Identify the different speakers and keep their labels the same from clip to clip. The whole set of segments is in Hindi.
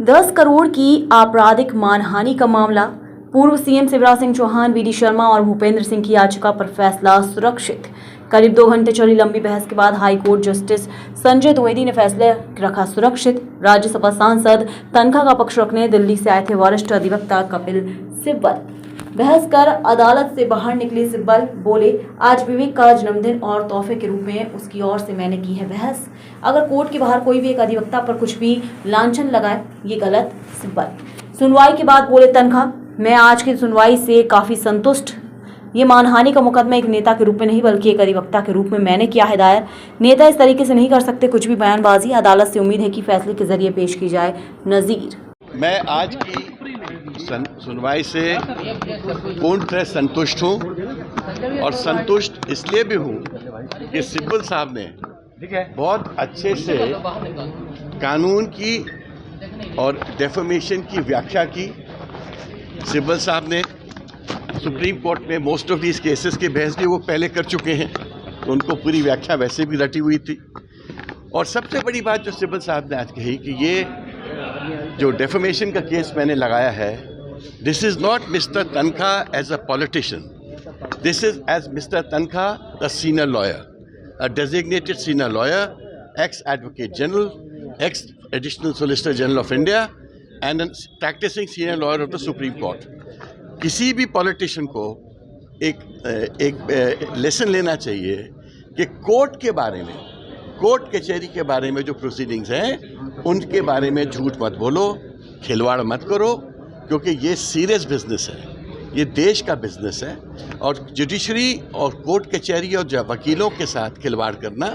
Speaker 1: 10 करोड़ की आपराधिक मानहानि का मामला। पूर्व सीएम शिवराज सिंह चौहान, वीडी शर्मा और भूपेंद्र सिंह की याचिका पर फैसला सुरक्षित। करीब 2 घंटे चली लंबी बहस के बाद high court justice Sanjay Dwivedi ने फैसले रखा सुरक्षित। राज्यसभा सांसद तनखा का पक्ष रखने दिल्ली से आए थे वरिष्ठ अधिवक्ता कपिल सिब्बल। बहस कर अदालत से बाहर निकले सिब्बल बोले, आज विवेक का जन्मदिन और तोहफे के रूप में उसकी ओर से मैंने की है बहस। अगर कोर्ट के बाहर कोई भी एक अधिवक्ता पर कुछ भी लांछन लगाए, ये गलत। सिब्बल सुनवाई के बाद बोले तनखा, मैं आज की सुनवाई से काफी संतुष्ट। ये मानहानि का मुकदमा एक नेता के रूप में नहीं बल्कि एक अधिवक्ता के रूप में मैंने किया है दायर। नेता इस तरीके से नहीं कर सकते कुछ भी बयानबाजी। अदालत से उम्मीद है कि फैसले के जरिए पेश की जाए नजीर।
Speaker 2: मैं आज की सुनवाई से पूर्ण तरह संतुष्ट हूँ और संतुष्ट इसलिए भी हूँ कि सिब्बल साहब ने बहुत अच्छे से कानून की और डेफर्मेशन की व्याख्या की। सिब्बल साहब ने सुप्रीम कोर्ट में मोस्ट ऑफ दीज केसेस के बहस भी वो पहले कर चुके हैं, तो उनको पूरी व्याख्या वैसे भी रटी हुई थी। और सबसे बड़ी बात जो सिब्बल साहब ने आज कही कि ये जो डेफर्मेशन का केस मैंने लगाया है, this is not mister Tankha as a politician, this is as mister Tankha the senior lawyer, a designated senior lawyer, ex advocate general, ex additional solicitor general of India and practising senior lawyer of the Supreme Court. किसी भी पॉलिटिशियन को एक लेसन लेना चाहिए कि कोर्ट के बारे में, कोर्ट कचहरी के बारे में जो प्रोसीडिंग्स हैं उनके बारे में झूठ मत बोलो, खिलवाड़ मत करो, क्योंकि ये सीरियस बिजनेस है, ये देश का बिजनेस है। और जुडिशरी और कोर्ट कचहरी और वकीलों के साथ खिलवाड़ करना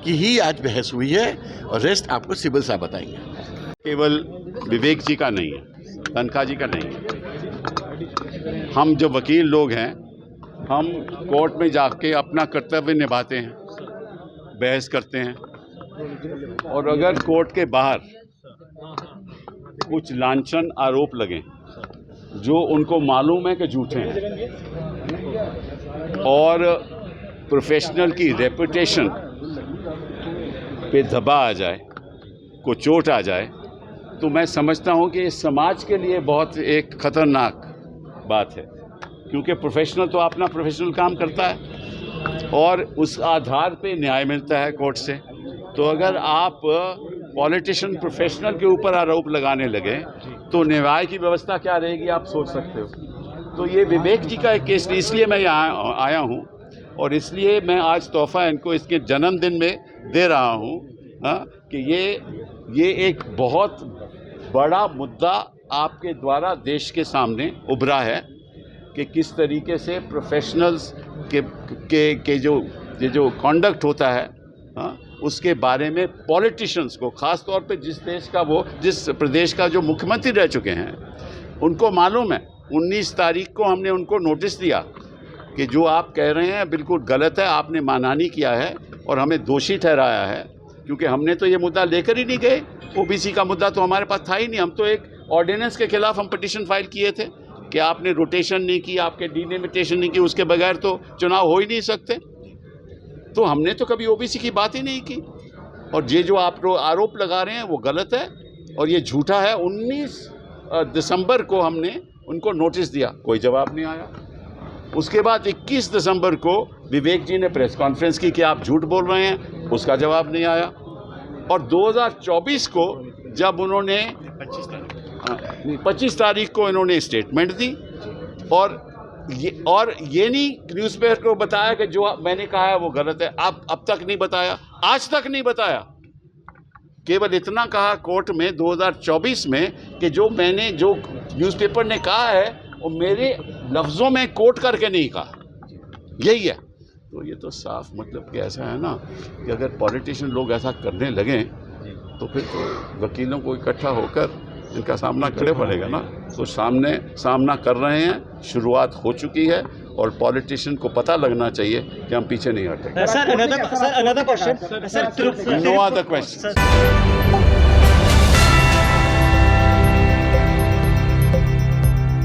Speaker 2: की ही आज बहस हुई है और रेस्ट आपको सिब्बल साहब बताएंगे।
Speaker 3: केवल विवेक जी का नहीं है, तनखा जी का नहीं है। हम जो वकील लोग हैं, हम कोर्ट में जाके अपना कर्तव्य निभाते हैं, बहस करते हैं, और अगर कोर्ट के बाहर कुछ लांछन आरोप लगें जो उनको मालूम है कि झूठे हैं और प्रोफेशनल की रेपुटेशन पे दबा आ जाए, को चोट आ जाए, तो मैं समझता हूं कि इस समाज के लिए बहुत एक खतरनाक बात है, क्योंकि प्रोफेशनल तो अपना प्रोफेशनल काम करता है और उस आधार पे न्याय मिलता है कोर्ट से। तो अगर आप पॉलिटिशियन प्रोफेशनल के ऊपर आरोप लगाने लगे तो न्याय की व्यवस्था क्या रहेगी, आप सोच सकते हो। तो ये विवेक जी का एक केस, इसलिए मैं यहाँ आया हूँ और इसलिए मैं आज तोहफा इनको इसके जन्मदिन में दे रहा हूँ कि ये एक बहुत बड़ा मुद्दा आपके द्वारा देश के सामने उभरा है कि किस तरीके से प्रोफेशनल्स के जो कॉन्डक्ट होता है उसके बारे में पॉलिटिशियंस को, ख़ास तौर पे जिस प्रदेश का जो मुख्यमंत्री रह चुके हैं, उनको मालूम है। 19 तारीख को हमने उनको नोटिस दिया कि जो आप कह रहे हैं बिल्कुल गलत है, आपने मानहानि किया है और हमें दोषी ठहराया है, क्योंकि हमने तो ये मुद्दा लेकर ही नहीं गए। ओबीसी का मुद्दा तो हमारे पास था ही नहीं। हम तो एक ऑर्डिनेंस के खिलाफ हम पिटीशन फाइल किए थे कि आपने रोटेशन नहीं की, आपके डिलिमिटेशन नहीं की, उसके बगैर तो चुनाव हो ही नहीं सकते। तो हमने तो कभी ओबीसी की बात ही नहीं की। और ये जो आप आरोप लगा रहे हैं वो गलत है और ये झूठा है। 19 दिसंबर को हमने उनको नोटिस दिया, कोई जवाब नहीं आया। उसके बाद 21 दिसंबर को विवेक जी ने प्रेस कॉन्फ्रेंस की कि आप झूठ बोल रहे हैं, उसका जवाब नहीं आया। और 2024 को जब उन्होंने 25 तारीख को इन्होंने स्टेटमेंट दी और ये नहीं न्यूज़पेपर को बताया कि जो मैंने कहा है वो गलत है। अब तक नहीं बताया, आज तक नहीं बताया। केवल इतना कहा कोर्ट में 2024 में कि जो न्यूज़पेपर ने कहा है वो मेरे लफ्ज़ों में कोट करके नहीं कहा, यही है। तो ये तो साफ मतलब कि ऐसा है ना कि अगर पॉलिटिशियन लोग ऐसा करने लगें तो फिर तो वकीलों को इकट्ठा होकर इनका सामना करना पड़ेगा ना। तो सामना कर रहे हैं, शुरुआत हो चुकी है और पॉलिटिशियन को पता लगना चाहिए कि हम पीछे नहीं हटेंगे।
Speaker 4: Sir, another question.
Speaker 3: No other questions.